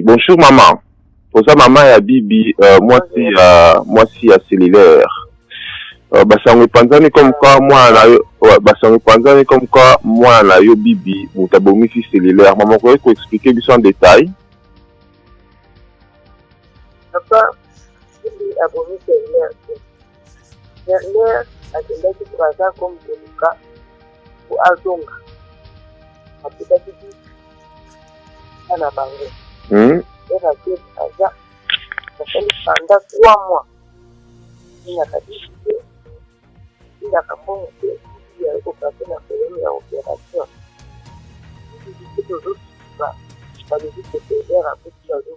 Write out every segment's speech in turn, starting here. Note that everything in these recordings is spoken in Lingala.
Bonjour maman. Pour ça maman ya bibi moi si ya cellulaire. Basango panzani comme quoi moi na yo basango panzani comme quoi moi na yo bibi mutabomi si cellulaire. Maman ko expliquer biso en détail. Papa, bibi abomi cellulaire. Cellulaire atendaki 3 ans comme Koluka pour Azonga. Apetaki ana bango. Era que aja pasali pendant 3 mois. Il a dit que il a capable de opérer la première opération. Il dit que toujours pas le dit que c'est à coup de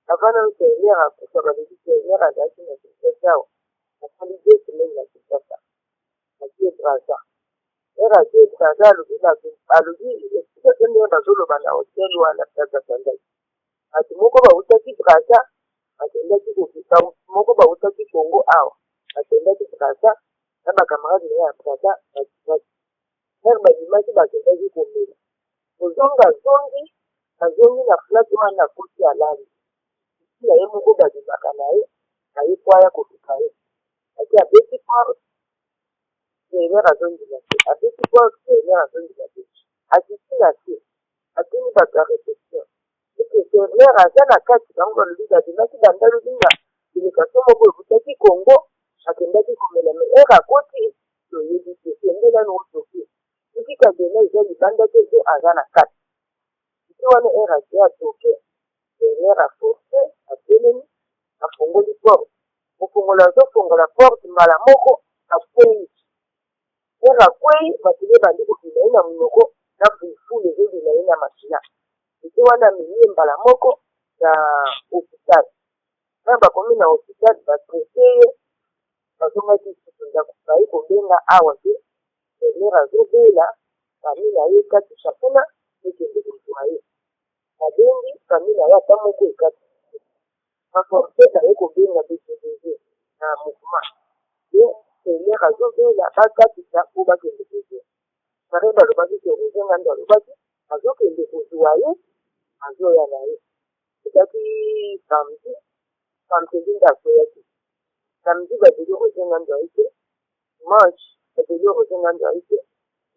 avant de faire à coup ça va dire que il y a la date de ça. La qualité de la situation. La qui est ça. Era que ça le dit à lui c'est que nous dans le bana hôtel ou à la place de ati moko ba utaki braza atendaki kupita moko ba utaki Kongo awa atendaki braza na bakamaradi ya braza atendaki herba imaki batendaki kumela ozonga zongi na flat wana kuti alali kila ye moko bazibaka naye ayikwaya kufika ye ati abeti kwa era zongi na abeti kwa era zongi na ati kila si ati ni bakarepetion Cellulaire azana kati bango lida dinaki dandalu dinga dilikasio moko butaki Kongo akendaki komela era koti to yedi sendela no toki ukika dena izo libanda ke zo azana kati ikiwana era ya toke era force apeleni afungoli porte mufungola zo fungola porte mala moko afuni era kwei batile bandi kokina ina munoko na fufule zo dina ina machina wana mimi mbala moko na hospital na bakomi na hospital batraiteye bazongaki kutunza kubai kobenga awa te elera zobela famille aye kati chakuna ekende kosoaye babengi famille aye ata moko ekati baforcete aye kobenga bcdg na mouvement ye elera zobela bakatisa po bakende kozoa pare balobaki ke ozenga ndo alobaki azokende kozwa ye azoya na ye etaki samedi ndakoyaki samedi badeli ozenga ndo aye te dimanche badeli ozenga ndo aye te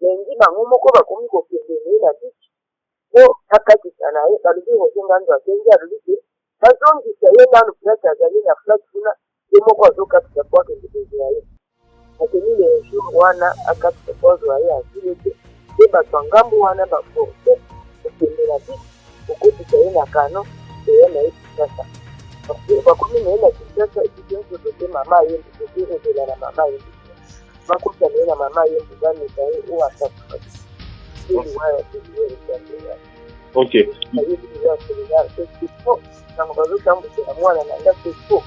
lendi bango moko bakomi kokende naye na biki po akatisa na ye balobi ozenga ndo akengi alobi te bazongisa ye nano place azali na flat kuna ye moko azokatisa po akende kozwa ye akeni le jour wana akatisa po azwa ye asile te te bato ya ngambo wana baforce kokende na biki okotisa ye na kano eye na ye kisasa bakomi na ye na kisasa ekikensoto te mama ye mbuto ezela na mama ye mbuto bakota na ye na mama ye mbuto bameka ye oyo asafaki eliwaya eliwaya ok nango bazotambusela mwana na nga sefo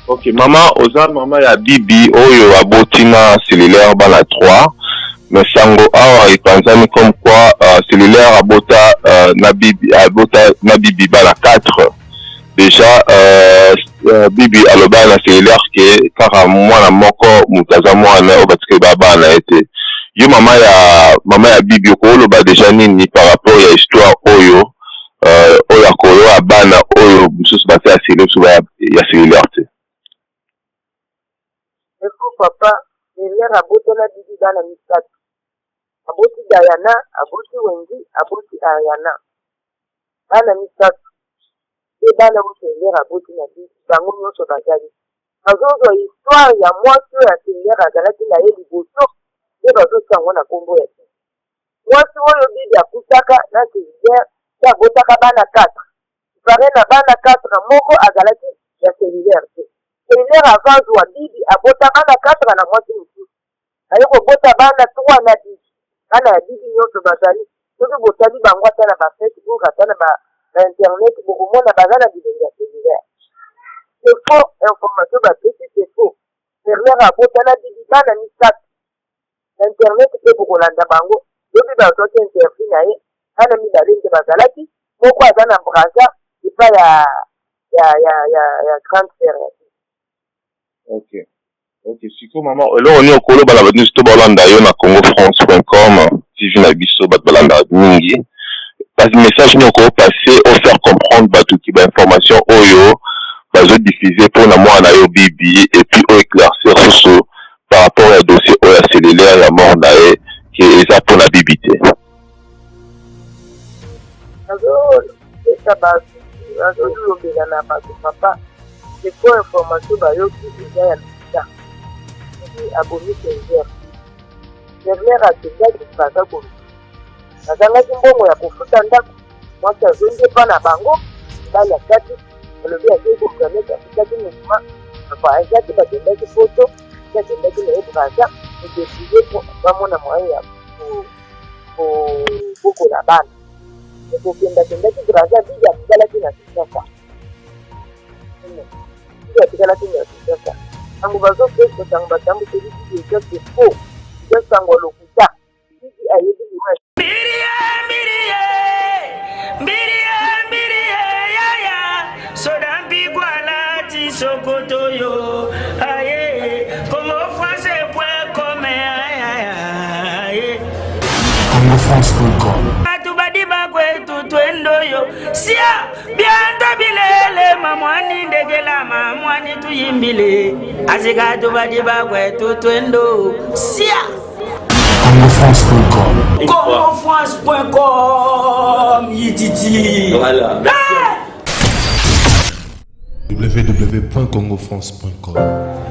ok mama oza mama ya bibi oyo aboti na cellulaire bana 3 mais sango awa epanzani comme quoi cellulaire abota na bibi bana 4 déjà bibi aloba na cellulaire ke kaka mwana moko mutaza mwana oyo batike babana ete yo mama ya bibi okoloba déjà nini par rapport ya histoire oyo oyo akolo abana oyo mosusu bate ya cellulaire te eko papa cellulaire abotela bibi bana 3 aboti Diana, aboti Wendy, aboti Ariana. Bana 3 e bana cellulaire aboti na bibi bango nyonso bazali bazozwa histoire ya mwasi oyo ya cellulaire azalaki na ye liboso nde bazotia yango na kombo ya te mwasi oyo bibi akutaka na cellulaire te abotaka bana 4 pare na bana 4 moko azalaki ya cellulaire te cellulaire avazwa bibi abota bana 4 na mwasi mosusu aye kobota bana 3 na 10 bana ya bibi nyonso bazali soki botali bango ata na bafacebook ata na internet bokomona baza na bilenge ya cellulaire c'est faux information bapesi c'est faux cellulaire abota na bibi bana 3 internet mpe bokolanda bango soki bazwaki interview na ye bana 2 nde bazalaki moko aza na braza epa ya grande sere ya bibi ok ok siko mama eloko nini okoloba na bato nyonso to balanda yo na congofrance.com tv na biso bato balanda mingi message nous ko passer au faire comprendre bato ki ba information oyo bazo diffuser pour na moi na yo bibi et puis au éclaircir sur par rapport au dossier oyo cellulaire la mort nae qui est ça pour la bibité. C'est quoi information bayoki déjà ya lita aboni Server Server akendaki baza komi azangaki mbongo ya kofuta ndako mwasi azongi epa na bango mbali akati alobi akei kopermete afutaki mouvement akoazaki bakendaki foto akendaki na ye braza edeside po bamona moyen ya kobokola bana ekokendakendaki braza bidi atikalaki na kisasa atikalaki na kisasa tango bazopesa tango batambo teliki eza fo eza sango lokuta bidi ayebi liwa Sokotoyo, aye, Congo France.com, aye, Congo France.com. Atubadi bakwetu twendoyo, sia, biando bilele, mamwani ndegela, mamwani tuyimbile, azika tubadi bakwetu twendo, sia. Congo France.com. Congo France.com, yititi. Voilà. www.congofrance.com